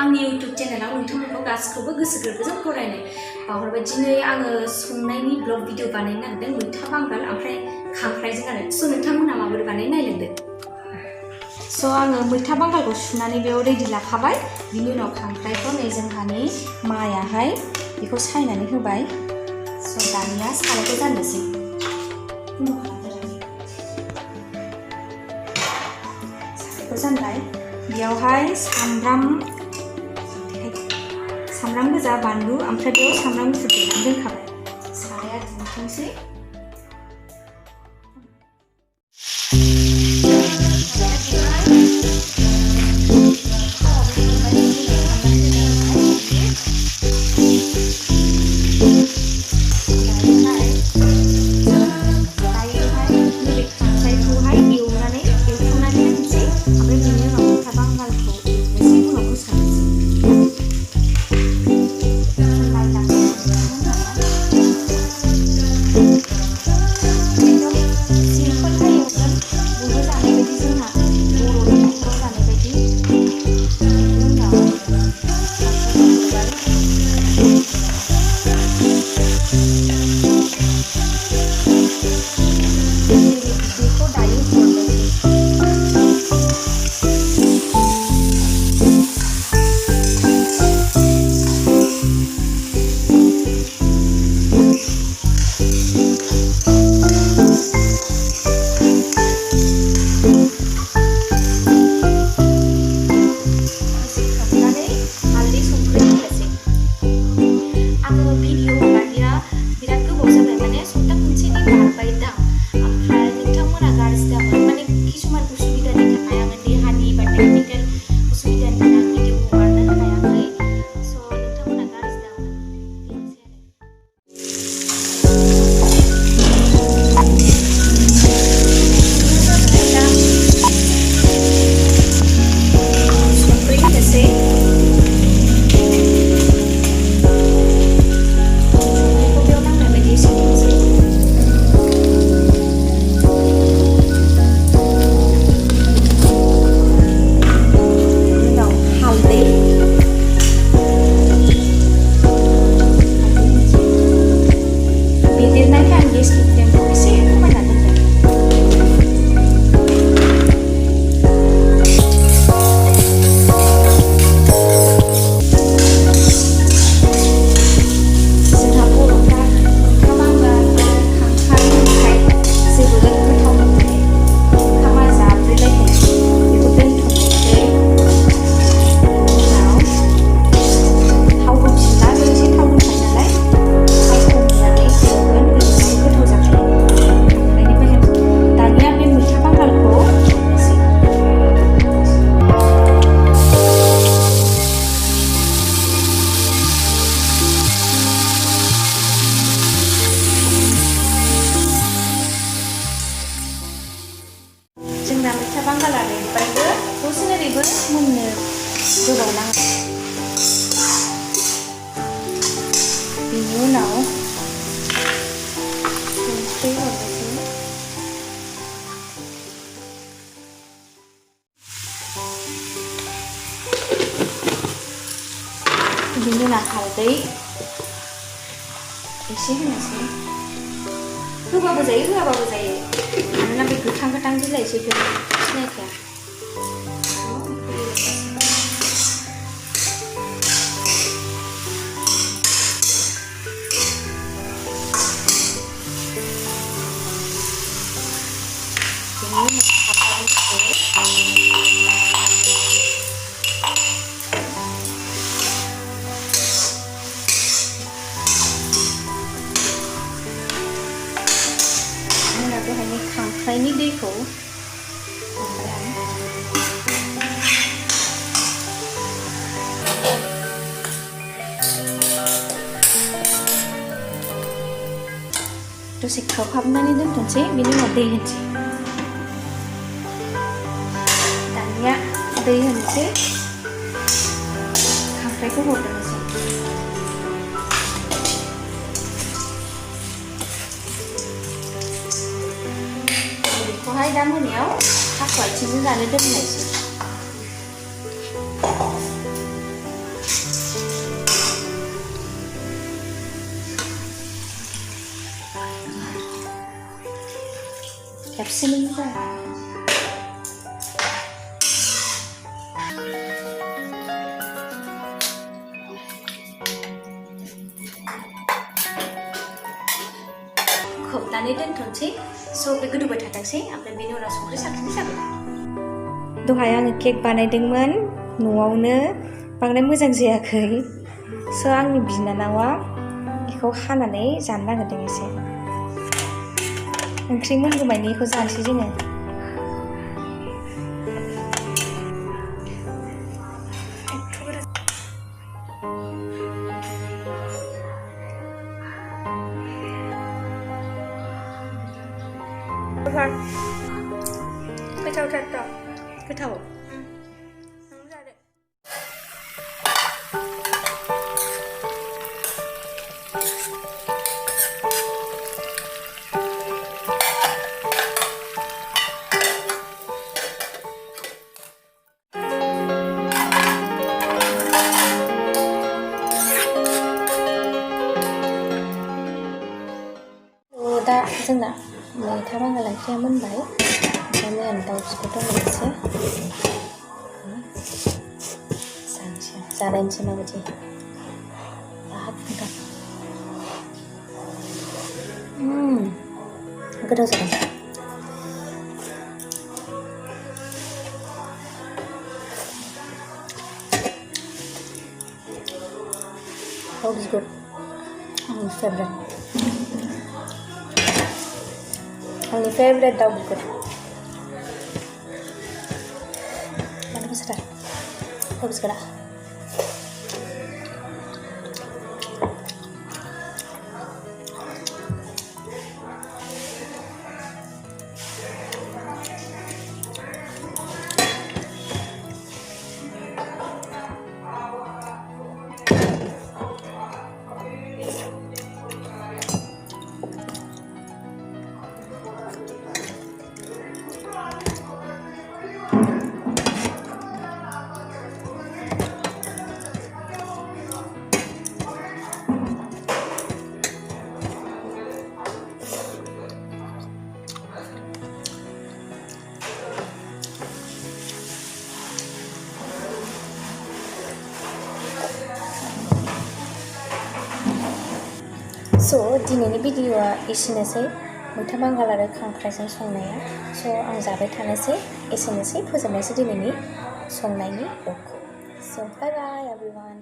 आंनि YouTube चेनेलाव नोंथांमोनखौ गासिखौबो गोसो गोरबोजों बरायनाय बावहरबाय। दिनै आङो संनायनि ब्लग भिडिअ बानायनो नागिरदों मैथा बांगाल ओमफ्राय खांख्राइजों आरो। स' नोंथांमोनहा माबोरै बानायनो नायलांदो। स' आङो मैथा बांगालखौ सुनानै बेयाव रेडि लाखाबाय। बिनि उनाव खांख्राइखौ नै जोंहानि मायाहाय बेखौ सायनानै होबाय। स' दानिया सारायखौ जाननोसै। सारायखौ जानबाय। बेयावहाय सामब्राम गोजा, बानलु, ओमफ्राय बेयाव सामब्राम गुफुर देनानै दोनखाबाय। साराया दुंथोंसै। जोंना मैथा बांगाला रेडबायबो दसेनो ओरैबो मोननो गोबाव नाङा। बेनि उनाव संख्रि हरनोसै। बेनि उनाव हालदै एसे होनोसै। होबाबो जायो होआबाबो जायो, मानोना बे गोथां बिलाइसो सिनायखाया। बेहायनो खांख्राइनि दैखौ दसे खोबहाबनानै दोनथ'नोसै। बेनि उनाव दै होनोसै। दानिया दै होनोसै, खांख्राइखौ हरनोसै। बेखौहाय दा मोनायाव थास' आथिंजों जानो दोननायसै। खेबसेनो जाया खोबनानै दोनथ'नोसै स' बे गोदौबाय थाथोंसै ओमफ्राय बेनि उनाव संख्रि साखिनाय जाबाय दहाय आङो केक बानायदोंमोन न'आवनो बांद्राय मोजां जायाखै स' आंनि बिनानावा बेखौ हानानै जानो नागिरदों एसे ओंख्रि मोनगौमानि बेखौ जानोसै जोङो गोथावथार गोथाव दा जोंना मैथा बांगाल ओंख्रिया मोनबाय ओमफ्राय मैयानि दाउ बिगुर दंमोन एसे जानायनोसै माबायदि हाब गोथाव जादों दाउ बिगुर आंनि फेभरेट दाउ बिगुर मानो गोसाथार दाउ बिगुरा स' दिनैनि भिडिअ'आ एसेनोसै मैथा बांगाल आरो खांख्राइजों संनाया स' आं जाबाय थानोसै एसेनोसै फोजोबनोसै दिनैनि संनायनि ब्लगखौ स' बाय बाय एभ्रिवान